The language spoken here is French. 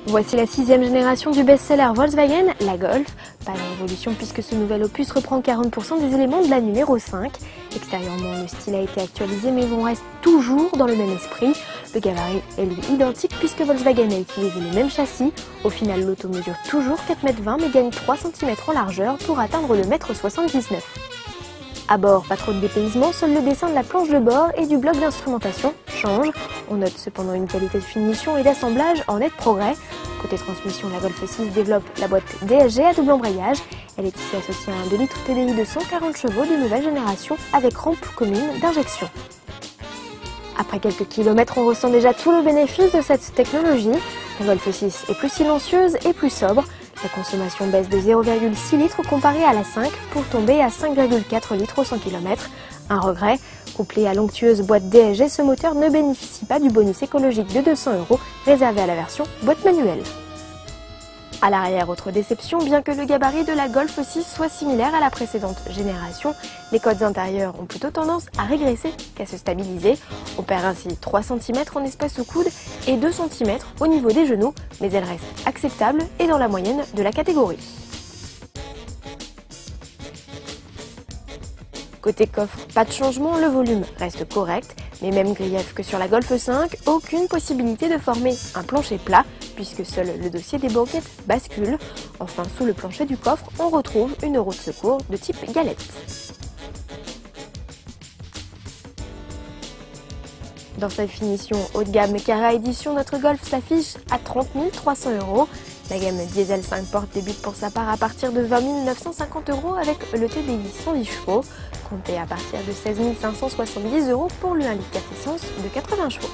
Voici la 6e génération du best-seller Volkswagen, la Golf. Pas de révolution puisque ce nouvel opus reprend 40% des éléments de la numéro 5. Extérieurement, le style a été actualisé mais on reste toujours dans le même esprit. Le gabarit est lui identique puisque Volkswagen a utilisé le même châssis. Au final, l'auto mesure toujours 4,20 m mais gagne 3 cm en largeur pour atteindre le 1,79 m. À bord, pas trop de dépaysement, seul le dessin de la planche de bord et du bloc d'instrumentation change. On note cependant une qualité de finition et d'assemblage en net progrès. Côté transmission, la Golf 6 développe la boîte DSG à double embrayage. Elle est ici associée à un 2 litres TDI de 140 chevaux de nouvelle génération avec rampe commune d'injection. Après quelques kilomètres, on ressent déjà tout le bénéfice de cette technologie. La Golf 6 est plus silencieuse et plus sobre. La consommation baisse de 0,6 litres comparée à la 5 pour tomber à 5,4 litres au 100 km. Un regret, couplé à l'onctueuse boîte DSG, ce moteur ne bénéficie pas du bonus écologique de 200 € réservé à la version boîte manuelle. À l'arrière, autre déception, bien que le gabarit de la Golf 6 soit similaire à la précédente génération, les côtes intérieures ont plutôt tendance à régresser qu'à se stabiliser. On perd ainsi 3 cm en espace au coude et 2 cm au niveau des genoux, mais elles restent acceptables et dans la moyenne de la catégorie. Côté coffre, pas de changement, le volume reste correct, mais même grief que sur la Golf 5, aucune possibilité de former un plancher plat, puisque seul le dossier des banquettes bascule. Enfin, sous le plancher du coffre, on retrouve une roue de secours de type galette. Dans sa finition haut de gamme Carrera Edition, notre Golf s'affiche à 30 300 €. La gamme Diesel 5 portes débute pour sa part à partir de 20 950 € avec le TDI 110 chevaux, compté à partir de 16 570 € pour le 1,4 litre essence de 80 chevaux.